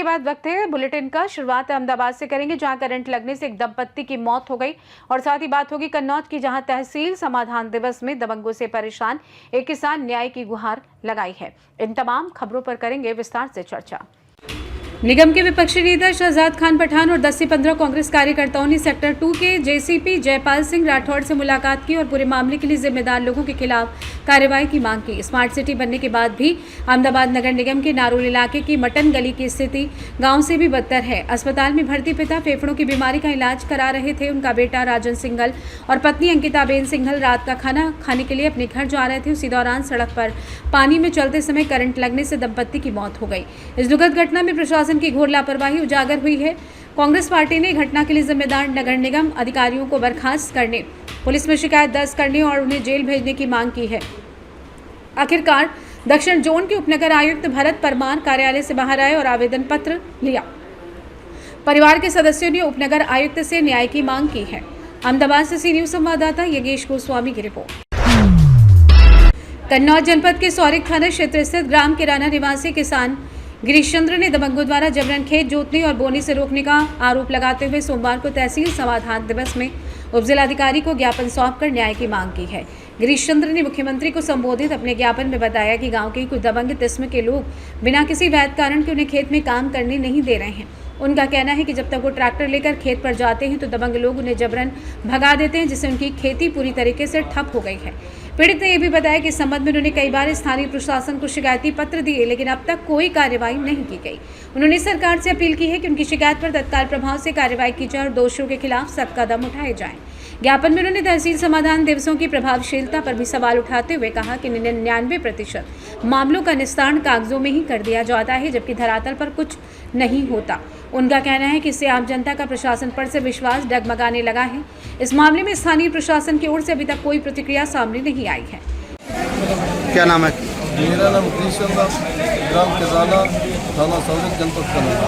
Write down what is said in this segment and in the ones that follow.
बाद वक्त है बुलेटिन का। शुरुआत अहमदाबाद से करेंगे, जहां करंट लगने से एक दंपत्ति की मौत हो गई। और साथ ही बात होगी कन्नौज की, जहां तहसील समाधान दिवस में दबंगों से परेशान एक किसान न्याय की गुहार लगाई है। इन तमाम खबरों पर करेंगे विस्तार से चर्चा। निगम के विपक्षी नेता शहजाद खान पठान और 10 से 15 कांग्रेस कार्यकर्ताओं ने सेक्टर 2 के जेसीपी जयपाल सिंह राठौड़ से मुलाकात की और पूरे मामले के लिए जिम्मेदार लोगों के खिलाफ कार्रवाई की मांग की। स्मार्ट सिटी बनने के बाद भी अहमदाबाद नगर निगम के नारोल इलाके की मटन गली की स्थिति गांव से भी बदतर है। अस्पताल में भर्ती पिता फेफड़ों की बीमारी का इलाज करा रहे थे। उनका बेटा राजन सिंघल और पत्नी अंकिताबेन सिंघल रात का खाना खाने के लिए अपने घर जा रहे थे। उसी दौरान सड़क पर पानी में चलते समय करंट लगने से दंपत्ति की मौत हो गई। इस दुखद घटना में प्रशासन की घोर लापरवाही उजागर हुई है। कांग्रेस पार्टी ने घटना के लिए जिम्मेदार नगर निगम अधिकारियों को बर्खास्त करने, पुलिस में शिकायत दर्ज करने और उन्हें जेल भेजने की मांग की है। आखिरकार दक्षिण जोन के उपनगर आयुक्त भरत परमार कार्यालय से बाहर आए और आवेदन पत्र लिया। परिवार के सदस्यों ने उपनगर आयुक्त से न्याय की मांग की है। अहमदाबाद से सी न्यूज संवाददाता योगेश गोस्वामी की रिपोर्ट। कन्नौज जनपद के सौरिक थाना क्षेत्र स्थित ग्राम किराना निवासी किसान गिरीश चंद्र ने दबंगों द्वारा जबरन खेत जोतने और बोने से रोकने का आरोप लगाते हुए सोमवार को तहसील समाधान दिवस में उपजिलाधिकारी को ज्ञापन सौंपकर न्याय की मांग की है। गिरीश चंद्र ने मुख्यमंत्री को संबोधित अपने ज्ञापन में बताया कि गांव के कुछ दबंग किस्म के लोग बिना किसी वैध कारण के उन्हें खेत में काम करने नहीं दे रहे हैं। उनका कहना है कि जब तक वो ट्रैक्टर लेकर खेत पर जाते हैं तो दबंग लोग उन्हें जबरन भगा देते हैं, जिससे उनकी खेती पूरी तरीके से ठप हो गई है। पीड़ित ने यह भी बताया कि इस संबंध में उन्होंने कई बार स्थानीय प्रशासन को शिकायती पत्र दिए, लेकिन अब तक कोई कार्रवाई नहीं की गई। उन्होंने सरकार से अपील की है कि उनकी शिकायत पर तत्काल प्रभाव से कार्रवाई की जाए और दोषियों के खिलाफ सख्त कदम उठाए जाएं। ज्ञापन में उन्होंने तहसील समाधान दिवसों की प्रभावशीलता पर भी सवाल उठाते हुए कहा कि 99% मामलों का निस्तारण कागजों में ही कर दिया जाता है, जबकि धरातल पर कुछ नहीं होता। उनका कहना है कि इससे आम जनता का प्रशासन पर से विश्वास डगमगाने लगा है। इस मामले में स्थानीय प्रशासन की ओर से अभी तक कोई प्रतिक्रिया सामने नहीं आई है। क्या नाम है? मेरा नाम गिरीश चंद्र, ग्राम किराना, थाना सौरिक, जनपद कन्नौज।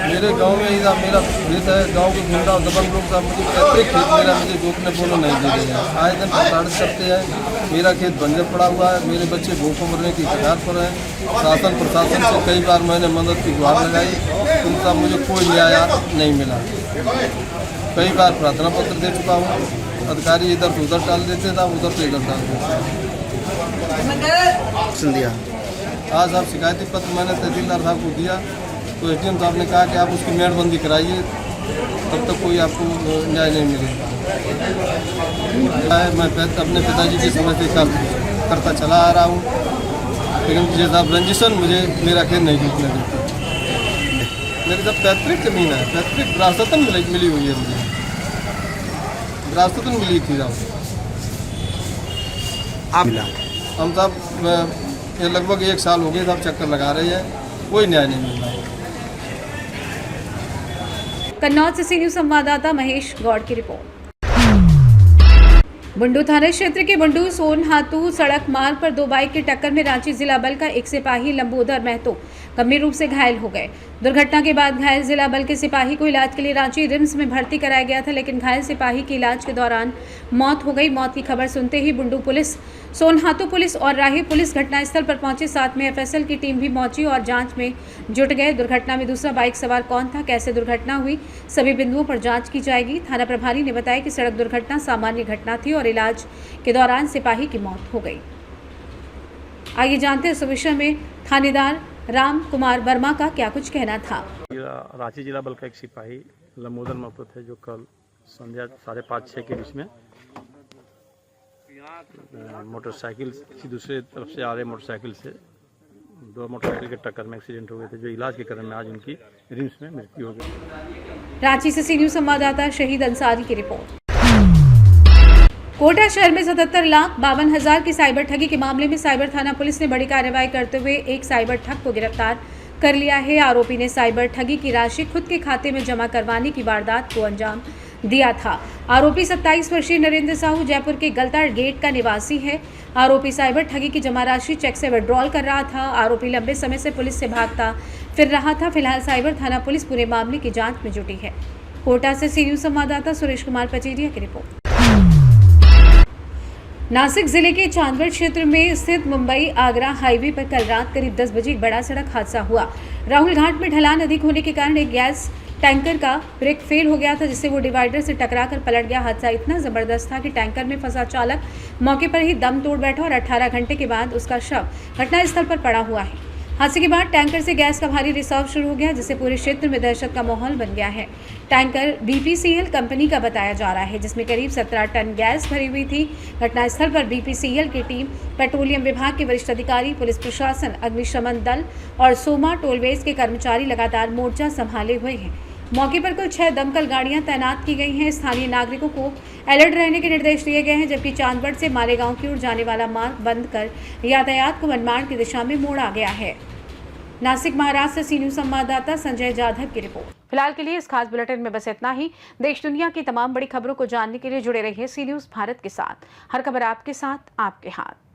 मेरे गांव में ही मेरा खेत है। गांव के गुंडा और दबंग लोग साहब मुझे कहते खेत मेरा मुझे जोतने बोलो नहीं दे रहे हैं। आए दिन प्रताड़ित करते हैं। मेरा खेत बंजर पड़ा हुआ है। मेरे बच्चे भूखों मरने की कगार पर हैं। शासन प्रशासन से कई बार मैंने मदद की गुहार लगाई, उनका मुझे कोई न्याय नहीं मिला। कई बार प्रार्थना पत्र दे चुका हूँ। अधिकारी इधर से उधर डाल देते था, उधर से इधर डाल देते। आज आप शिकायती पत्र मैंने तहसीलदार साहब को दिया, तो एसडीएम साहब ने कहा कि आप उसकी मेड़बंदी कराइए, तब तक कोई आपको न्याय नहीं मिलेगा। मैं अपने पिताजी के समय से करता चला आ रहा हूँ, लेकिन जैसा साहब रंजिशन मुझे मेरा खेत नहीं जीतने देते। मेरी सब पैतृक जमीन है, पैतृक विरासतन मिली हुई है। मुझे विरासतन मिली थी साहब। हम साहब ये लगभग 1 साल हो गए साहब चक्कर लगा रहे हैं, कोई न्याय नहीं मिल रहा है। कन्नौज से सी न्यूज संवाददाता महेश गौड़ की रिपोर्ट। बुंडू थाना क्षेत्र के बुंडू सोनहातू सड़क मार्ग पर 2 बाइक की टक्कर में रांची जिला बल का एक सिपाही लंबोदर महतो गंभीर रूप से घायल हो गए। दुर्घटना के बाद घायल जिला बल के सिपाही को इलाज के लिए रांची रिम्स में भर्ती कराया गया था, लेकिन घायल सिपाही की इलाज के दौरान मौत हो गई। मौत की खबर सुनते ही बुंडू पुलिस, सोनहातू पुलिस और राही पुलिस घटनास्थल पर पहुंचे। साथ में एफएसएल की टीम भी पहुंची और जांच में जुट गए। दुर्घटना में दूसरा बाइक सवार कौन था, कैसे दुर्घटना हुई, सभी बिंदुओं पर जांच की जाएगी। थाना प्रभारी ने बताया कि सड़क दुर्घटना सामान्य घटना थी और इलाज के दौरान सिपाही की मौत हो गई। आइए जानते हैं इस विषय में थानेदार राम कुमार वर्मा का क्या कुछ कहना था। रांची जिला बल का एक सिपाही लंबोदर महतो थे, जो कल संध्या 5:30-6 के बीच में मोटरसाइकिल की दूसरे तरफ से आ रहे मोटरसाइकिल से 2 मोटरसाइकिल के टक्कर में एक्सीडेंट हो गए थे, जो इलाज के क्रम में आज उनकी रिम्स में मृत्यु हो गई। रांची से सी न्यूज संवाददाता शहीद अंसारी की रिपोर्ट। कोटा शहर में 77,52,000 की साइबर ठगी के मामले में साइबर थाना पुलिस ने बड़ी कार्रवाई करते हुए एक साइबर ठग को गिरफ्तार कर लिया है। आरोपी ने साइबर ठगी की राशि खुद के खाते में जमा करवाने की वारदात को अंजाम दिया था। आरोपी 27 वर्षीय नरेंद्र साहू जयपुर के गलताड़ गेट का निवासी है। आरोपी साइबर ठगी की जमा राशि चेक से विड्रॉल कर रहा था। आरोपी लंबे समय से पुलिस से भागता फिर रहा था। फिलहाल साइबर थाना पुलिस पूरे मामले की जाँच में जुटी है। कोटा से सी न्यूज संवाददाता सुरेश कुमार पचेरिया की रिपोर्ट। नासिक जिले के चांदवड क्षेत्र में स्थित मुंबई आगरा हाईवे पर कल रात करीब 10 बजे एक बड़ा सड़क हादसा हुआ। राहुल घाट में ढलान अधिक होने के कारण एक गैस टैंकर का ब्रेक फेल हो गया था, जिससे वो डिवाइडर से टकराकर पलट गया। हादसा इतना जबरदस्त था कि टैंकर में फंसा चालक मौके पर ही दम तोड़ बैठा और 18 घंटे के बाद उसका शव घटनास्थल पर पड़ा हुआ है। हादसे के बाद टैंकर से गैस का भारी रिसाव शुरू हो गया, जिससे पूरे क्षेत्र में दहशत का माहौल बन गया है। टैंकर BPCL कंपनी का बताया जा रहा है, जिसमें करीब 17 टन गैस भरी हुई थी। घटनास्थल पर BPCL की टीम, पेट्रोलियम विभाग के वरिष्ठ अधिकारी, पुलिस प्रशासन, अग्निशमन दल और सोमा टोलवेज के कर्मचारी लगातार मोर्चा संभाले हुए हैं। मौके पर कुल 6 दमकल गाड़ियां तैनात की गई हैं। स्थानीय नागरिकों को अलर्ट रहने के निर्देश दिए गए हैं, जबकि चांदवड से मालेगांव की ओर जाने वाला मार्ग बंद कर यातायात को मनमाड़ की दिशा में मोड़ा गया है। नासिक महाराष्ट्र से CNews संवाददाता संजय जाधव की रिपोर्ट। फिलहाल के लिए इस खास बुलेटिन में बस इतना ही। देश दुनिया की तमाम बड़ी खबरों को जानने के लिए जुड़े रहिए CNews भारत के साथ। हर खबर आपके साथ, आपके हाथ।